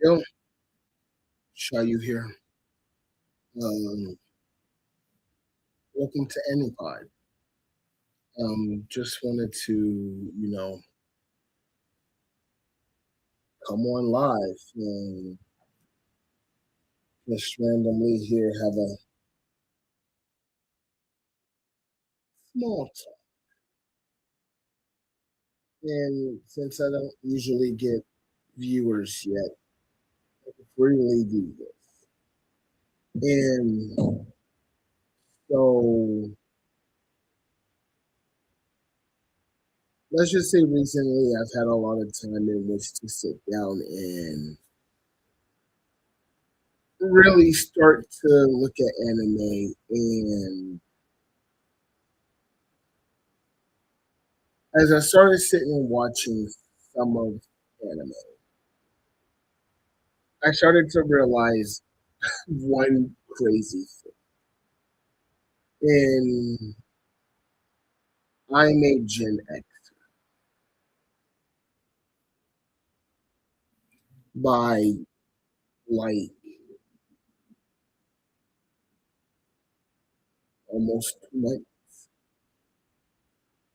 Yo, Shy you here. Um, Welcome to ANIPOD. Just wanted to, come on live and just randomly here have a small talk. And since I don't usually get viewers yet, I can freely do this. And so let's just say recently I've had a lot of time in which to sit down and really start to look at anime. And as I started sitting and watching some of anime, I started to realize one crazy thing. And I'm a Gen X by like almost 2 months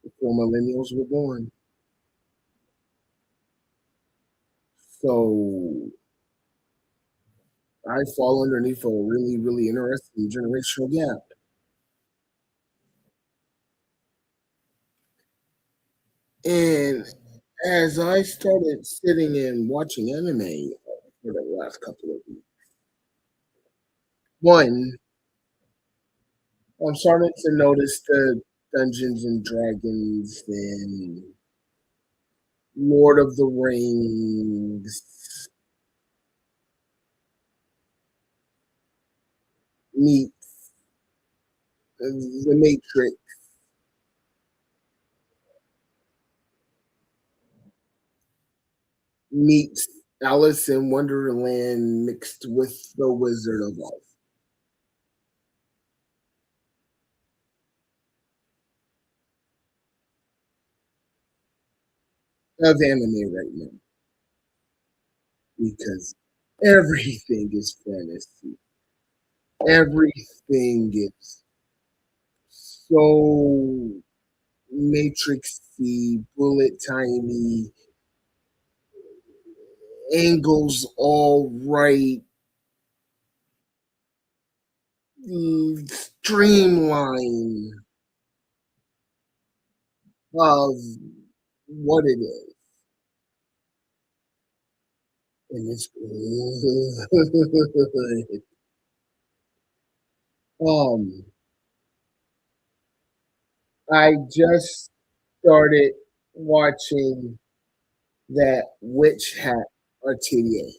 before millennials were born. So I fall underneath a really, really interesting generational gap. And as I started sitting and watching anime for the last couple of weeks, one, I'm starting to notice the Dungeons and Dragons and Lord of the Rings meet the Matrix meets Alice in Wonderland mixed with the Wizard of Oz of anime right now because everything is fantasy. Everything is so matrixy, bullet timey, angles all right, streamline of what it is. And it's good. um, I just started watching that Witch Hat RTA.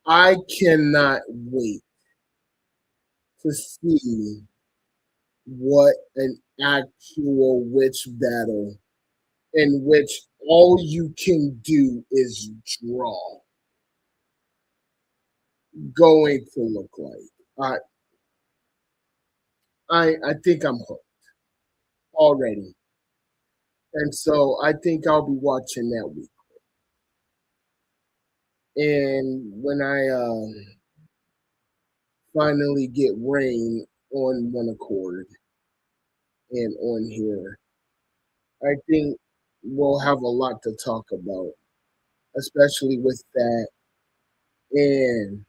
I cannot wait to see what an actual witch battle in which all you can do is draw going to look like. I think I'm hooked already. And so I think I'll be watching that week. And when I finally get Rain on one accord and on here, I think we'll have a lot to talk about, especially with that. And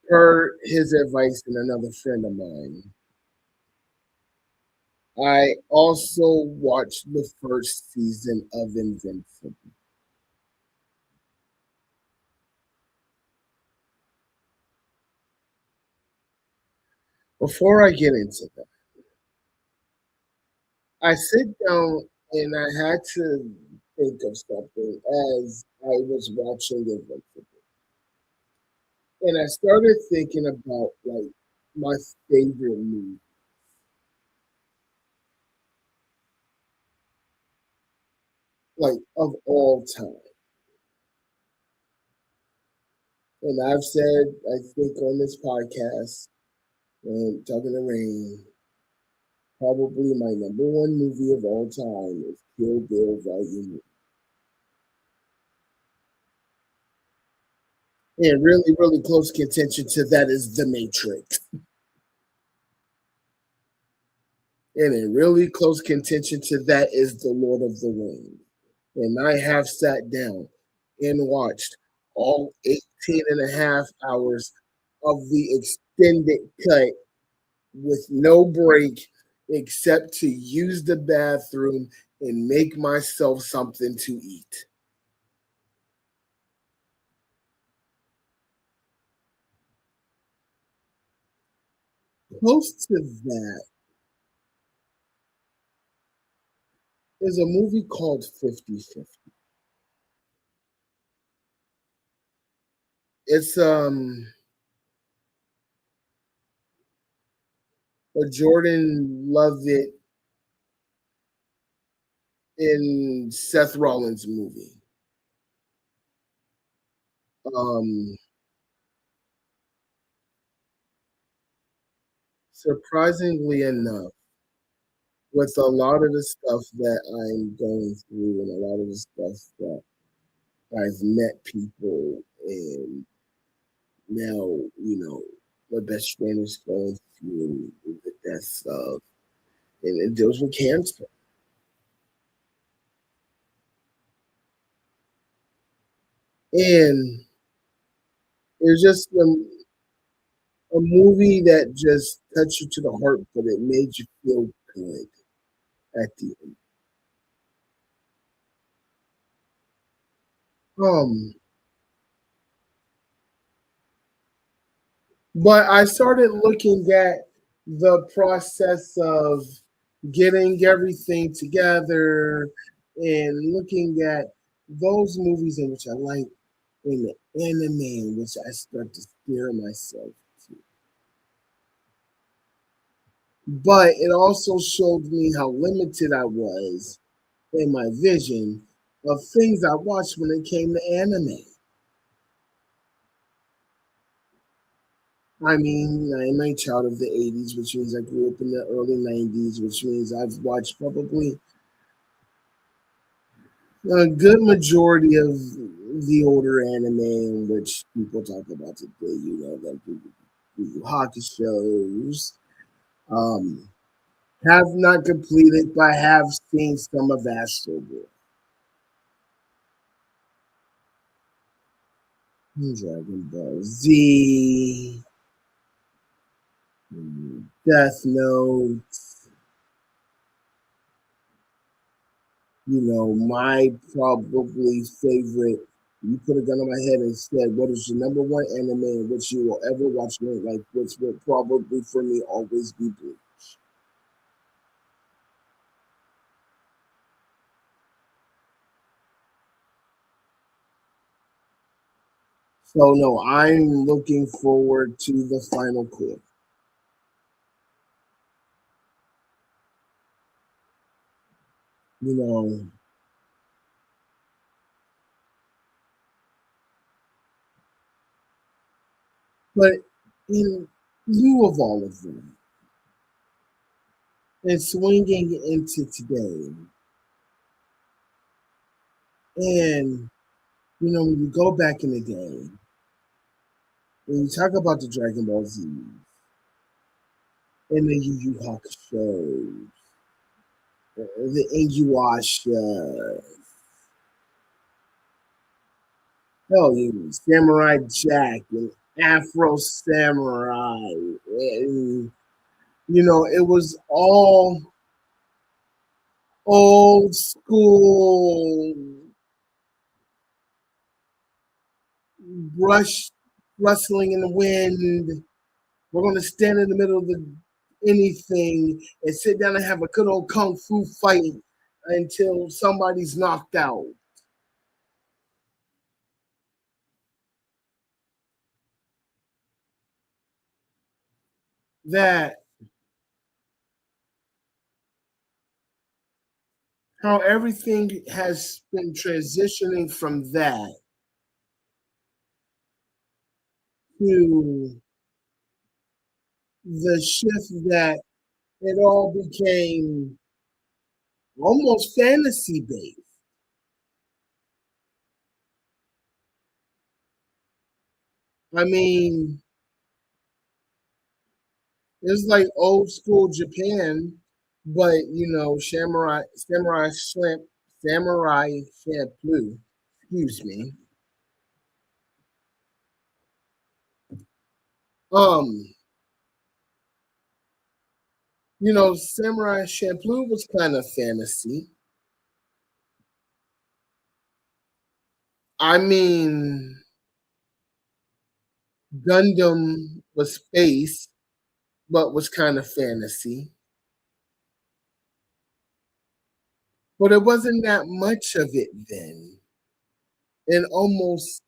per his advice and another friend of mine, I also watched the first season of Invincible. Before I get into that, I sit down and I had to think of something as I was watching Invincible. And I started thinking about like my favorite movie, like of all time. And I've said, I think on this podcast, and talking to Rain, probably my number one movie of all time is Kill Bill Volume 1. And really, really close contention to that is The Matrix. And in really close contention to that is The Lord of the Rings. And I have sat down and watched all 18 and a half hours of the extended cut with no break except to use the bathroom and make myself something to eat. Close to that is a movie called 50-50. It's a Jordan Lovett in Seth Rollins movie. Um, Surprisingly enough, with a lot of the stuff that I'm going through and a lot of the stuff that I've met people and now, my best friend is going through the death of, and it deals with cancer. And it's just a movie that just touched you to the heart, but it made you feel good at the end. Um, but I started looking at the process of getting everything together and looking at those movies in which I like in the anime in which I start to steer myself to. But it also showed me how limited I was in my vision of things I watched when it came to anime. I mean, I'm a child of the 80s, which means I grew up in the early 90s, which means I've watched probably a good majority of the older anime in which people talk about today, like the hockey shows. Um, have not completed, but have seen some of Astro Boy. Dragon Ball Z, Death Note. My probably favorite. You put a gun on my head and said, "What is your number one anime in which you will ever watch?" Like, which will probably for me always be Blue. So no, I'm looking forward to the final clip. You know, but in lieu of all of them, and swinging into today, and when you go back in the day, when you talk about the Dragon Ball Z and the Yu Yu Hakusho, the Inuyasha, hell, Samurai Jack and Afro Samurai, and it was all old school, brush rustling in the wind. We're going to stand in the middle of anything and sit down and have a good old kung fu fight until somebody's knocked out. That how everything has been transitioning from that to the shift that it all became almost fantasy based. I mean, it's like old school Japan, but samurai champloo. Excuse me. Um, Samurai Champloo was kind of fantasy. I mean, Gundam was space, but was kind of fantasy. But it wasn't that much of it then. And almost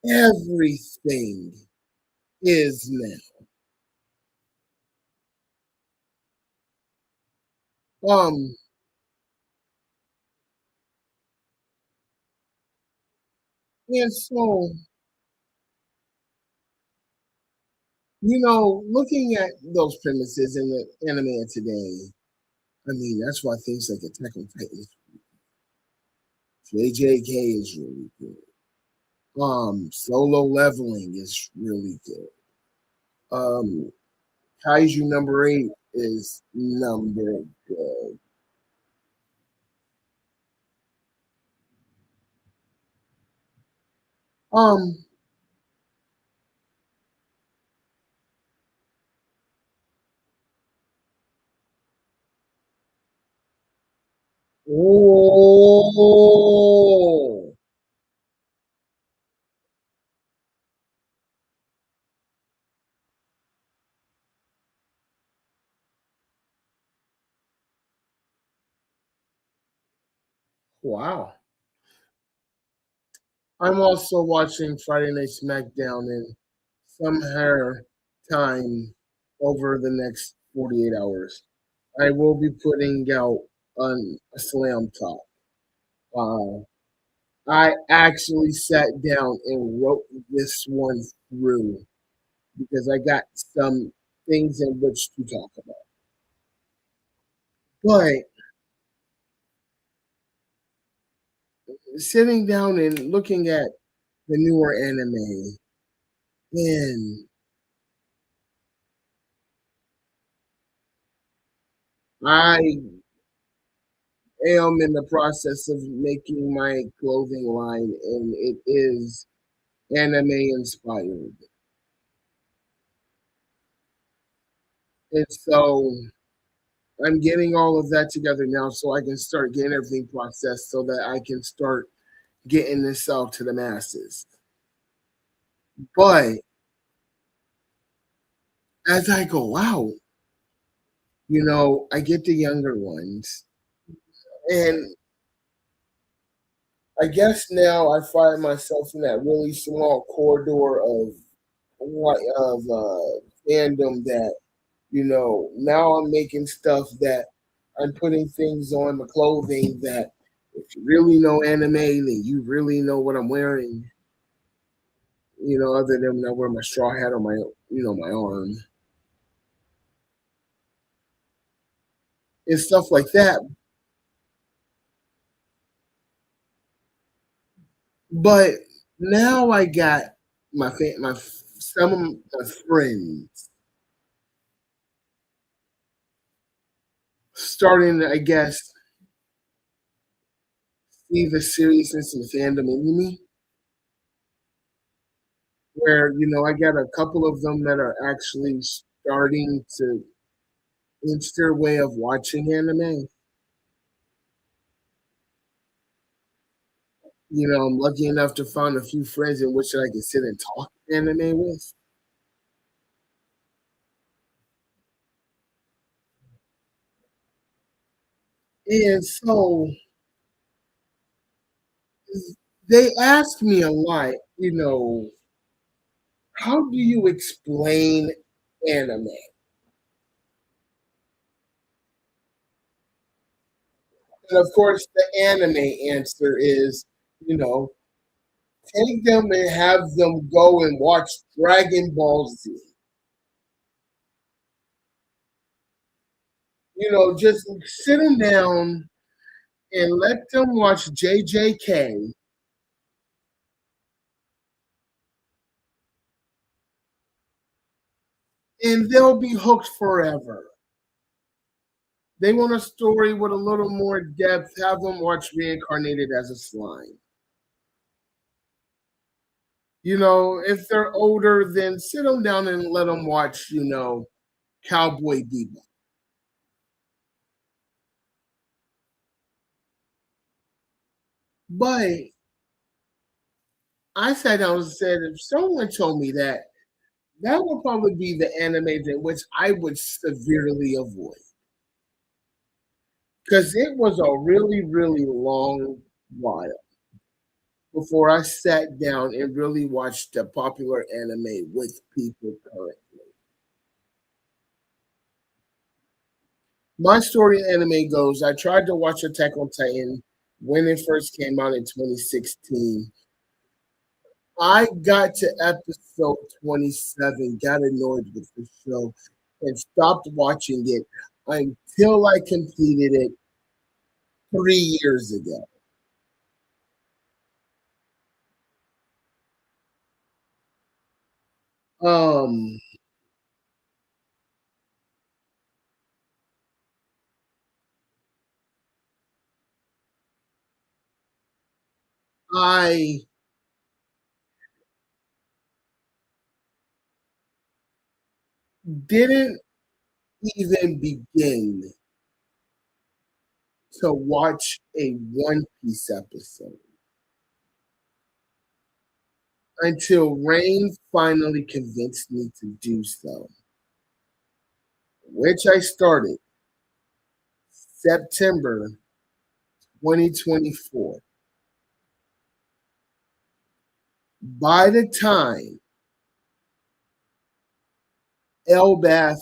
everything is now. Um, and so, looking at those premises in the anime today, I mean, that's why things like Attack on Titan, JJK is really good. Solo leveling is really good. Um, Kaiju number 8 is number good. Um, oh, wow. I'm also watching Friday Night SmackDown in some hair time over the next 48 hours. I will be putting out a slam talk. Uh, I actually sat down and wrote this one through because I got some things in which to talk about. But sitting down and looking at the newer anime, and I am in the process of making my clothing line, and it is anime inspired. And so I'm getting all of that together now so I can start getting everything processed so that I can start getting this out to the masses. But as I go out, I get the younger ones. And I guess now I find myself in that really small corridor of fandom that now I'm making stuff that I'm putting things on the clothing that if you really know anime, then you really know what I'm wearing. Other than I wear my straw hat on my arm and stuff like that. But now I got some of my friends starting to, I guess, see the seriousness of fandom in me. Where I got a couple of them that are actually starting to inch their way of watching anime. I'm lucky enough to find a few friends in which I can sit and talk anime with. And so they ask me a lot, how do you explain anime? And of course, the anime answer is, you know, take them and have them go and watch Dragon Ball Z. Just sit them down and let them watch JJK, and they'll be hooked forever. They want a story with a little more depth, have them watch Reincarnated as a Slime. If they're older, then sit them down and let them watch, Cowboy Bebop. But I sat down and said, if someone told me that, that would probably be the anime that which I would severely avoid. Because it was a really, really long while before I sat down and really watched a popular anime with people currently. My story in anime goes, I tried to watch Attack on Titan when it first came out in 2016. I got to episode 27, got annoyed with the show, and stopped watching it until I completed it 3 years ago. Um, I didn't even begin to watch a One Piece episode until Rain finally convinced me to do so, which I started September 2024. By the time Elbath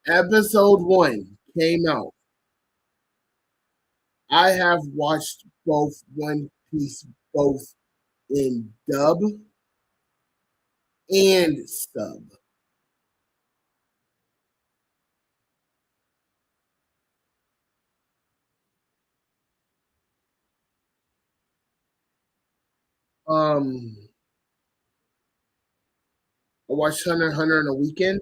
episode 1 came out, I have watched both One Piece, both in dub and sub. Um, I watched Hunter x Hunter in a weekend.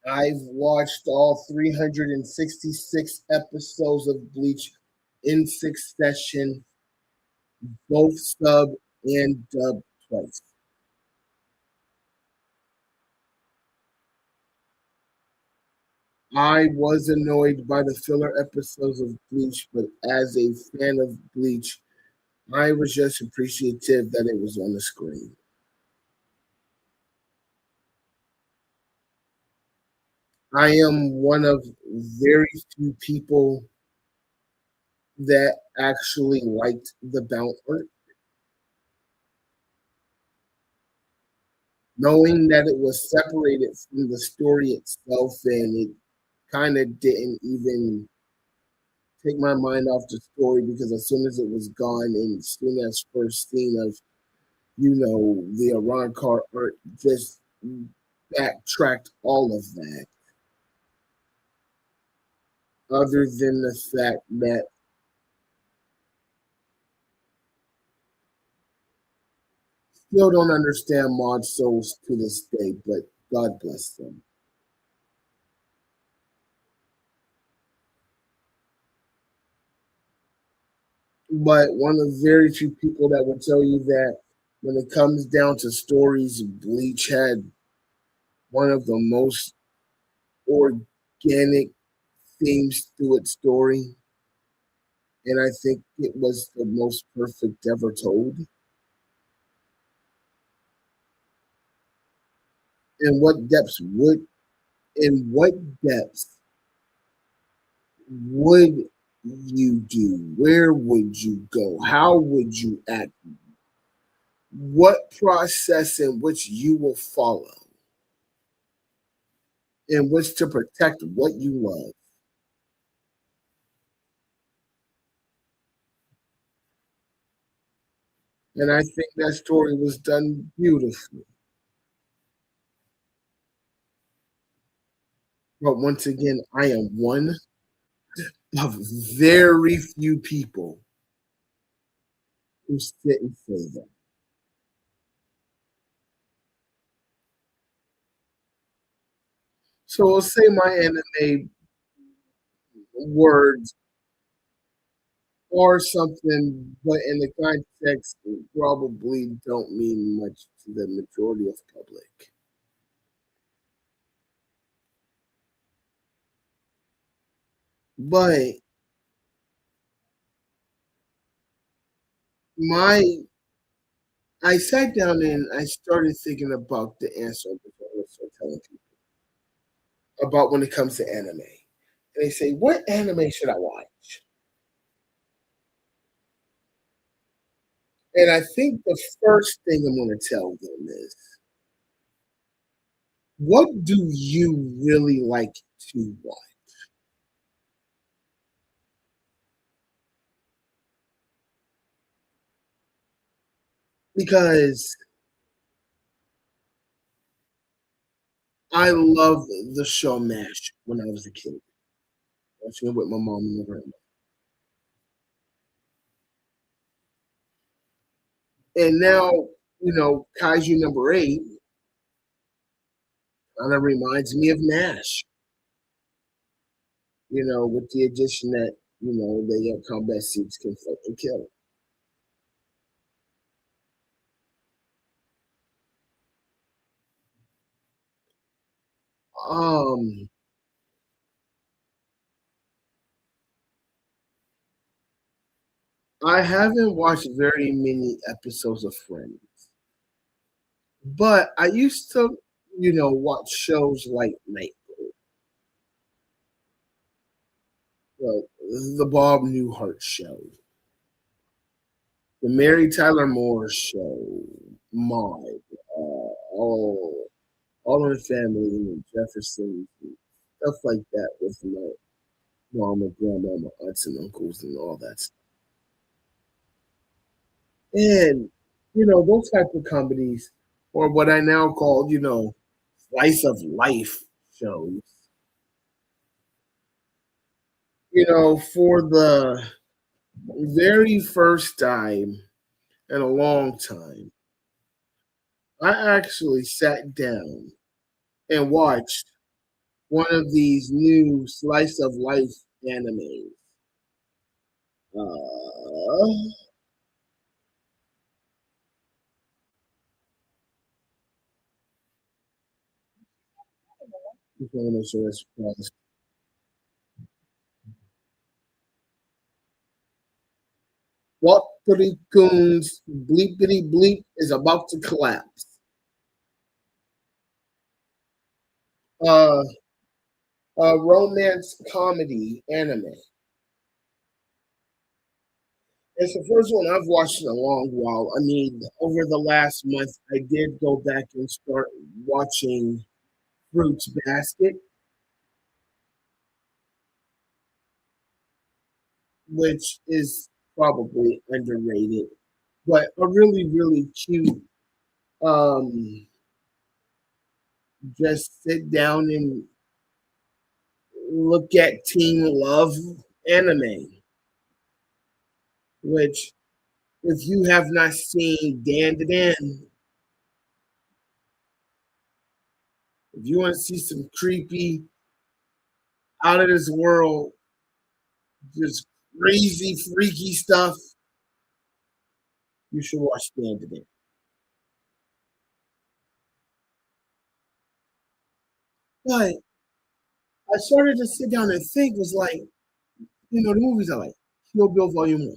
I've watched all 366 episodes of Bleach in succession, both sub and dub twice. I was annoyed by the filler episodes of Bleach, but as a fan of Bleach, I was just appreciative that it was on the screen. I am one of very few people that actually liked the Bound art, knowing that it was separated from the story itself and it kind of didn't even take my mind off the story because as soon as it was gone and as soon as first scene of the Iran car art just backtracked all of that, other than the fact that still don't understand mod souls to this day, but God bless them. But one of the very few people that would tell you that when it comes down to stories, Bleach had one of the most organic themes to its story. And I think it was the most perfect ever told. And what depths would you do? Where would you go? How would you act? What process in which you will follow in which to protect what you love? And I think that story was done beautifully. But once again, I am one of very few people who sit and say that. So I'll say my anime words or something, but in the context, probably don't mean much to the majority of the public. But my, I sat down and I started thinking about the answer before I start telling people about when it comes to anime. And they say, "What anime should I watch?" And I think the first thing I'm going to tell them is, what do you really like to watch? Because I love the show MASH when I was a kid, watching it with my mom and my grandma. And now, Kaiju number 8 kind of reminds me of MASH, with the addition that, they have combat suits can fight and kill. Um, I haven't watched very many episodes of Friends, but I used to, watch shows like like the Bob Newhart Show, the Mary Tyler Moore Show, Maude, all in the Family, and Jeffersons, and stuff like that with my mom and grandma, my aunts and uncles, and all that stuff. And those type of comedies, or what I now call, slice of life shows. For the very first time in a long time, I actually sat down and watched one of these new slice of life animes. Uh, just want to make sure it's pronounced. Wapity Coons Bleepity Bleep is about to collapse. Uh, a romance comedy anime. It's the first one I've watched in a long while. I mean, over the last month, I did go back and start watching Fruits Basket, which is probably underrated, but a really, really cute. Um, just sit down and look at teen love anime, which if you have not seen Dan to Dan, if you want to see some creepy, out of this world, just crazy, freaky stuff, you should watch Dan to Dan. But I started to sit down and think, was like, the movies I like. Kill Bill Volume 1,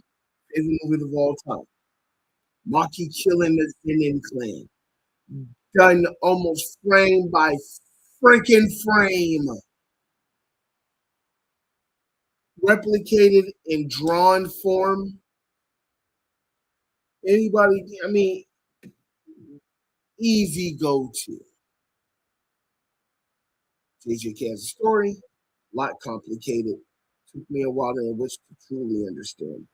favorite movie of all time. Maki killing the Zennin clan. Done almost frame by freaking frame. Replicated in drawn form. Anybody, I mean, easy go to. JJK has a story, a lot complicated. Took me a while to which to truly understand.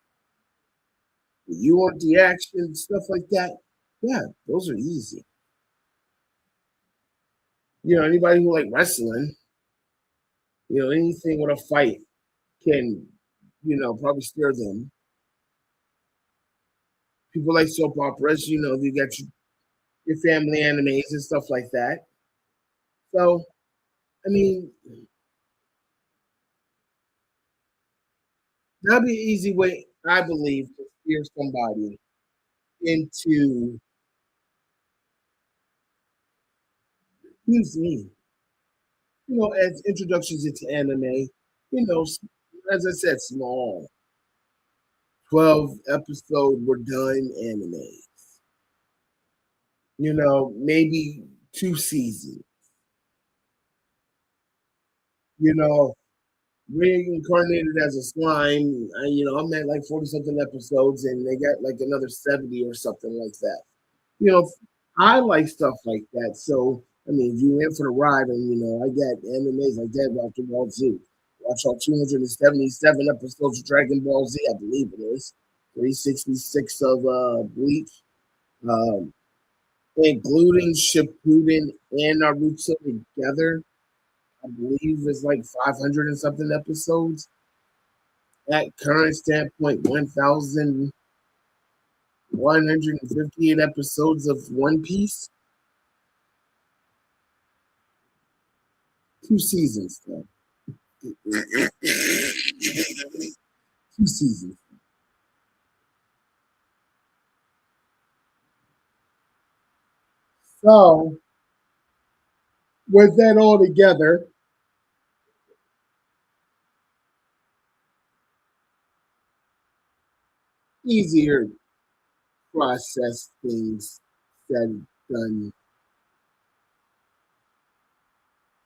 You want the action, stuff like that? Yeah, those are easy. Anybody who like wrestling, anything with a fight can, probably scare them. People like soap operas, you got your family animes and stuff like that. So, I mean, that'd be an easy way, I believe, to steer somebody into, excuse me, as introductions into anime, as I said, small 12 episode we're done anime. Maybe 2 seasons. You know, reincarnated as a slime. I'm at like 40 something episodes, and they got like another 70 or something like that. You know, I like stuff like that. So, I mean, if you in for the ride, and I got animes like that after Ball Z. Watch all 277 episodes of Dragon Ball Z, I believe it is. 366 of Bleach, um, including Shippuden and Naruto together. I believe it's like 500 and something episodes. At current standpoint, 1,158 episodes of One Piece. 2 seasons, though. 2 seasons. So, with that all together, easier process things said done.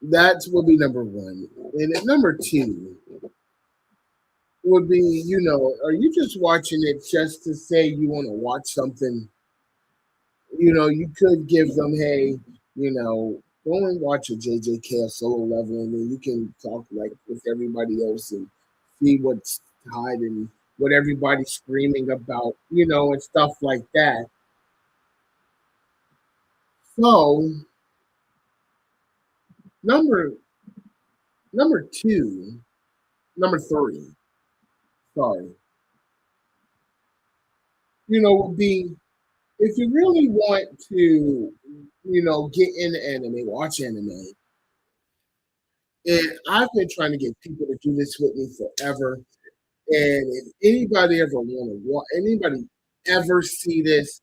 That would be number one. And at number two would be, are you just watching it just to say you want to watch something? You could give them, hey, go and watch a JJK solo level, and then you can talk like with everybody else and see what's hot and what everybody's screaming about, and stuff like that. So number number two, number three, sorry, would be if you really want to, get into anime, watch anime. And I've been trying to get people to do this with me forever. And if anybody ever want to watch, anybody ever see this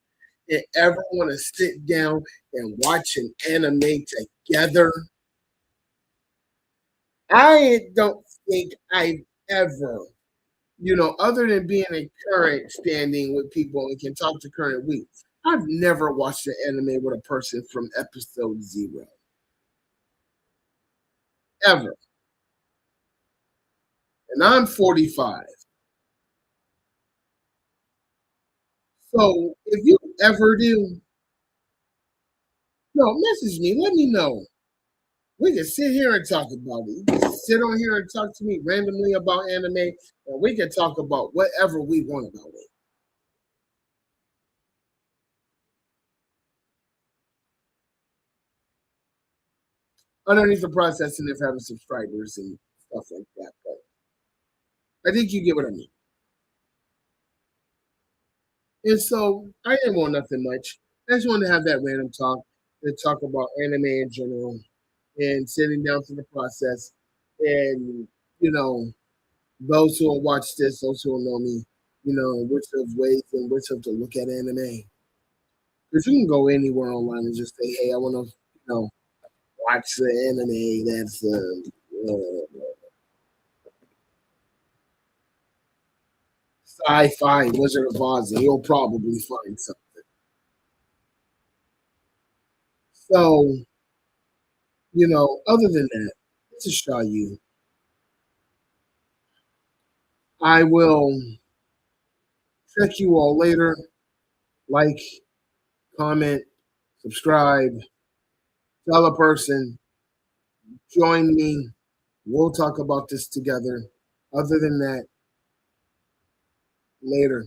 and ever want to sit down and watch an anime together, I don't think I've ever, other than being in current standing with people and can talk to current week, I've never watched an anime with a person from episode zero, ever. And I'm 45. So if you ever do, no, message me, let me know. We can sit here and talk about it. You can sit on here and talk to me randomly about anime, and we can talk about whatever we want about it. Underneath the processing of having subscribers and stuff like that. But I think you get what I mean. And so I didn't want nothing much. I just wanted to have that random talk and talk about anime in general and sitting down through the process. And, you know, those who will watch this, those who will know me, which of ways and which of to look at anime. Because you can go anywhere online and just say, hey, I want to, watch the anime that's sci-fi Wizard of Oz, and you'll probably find something. So, other than that, to show you, I will check you all later. Like, comment, subscribe, tell a person, join me. We'll talk about this together. Other than that, later.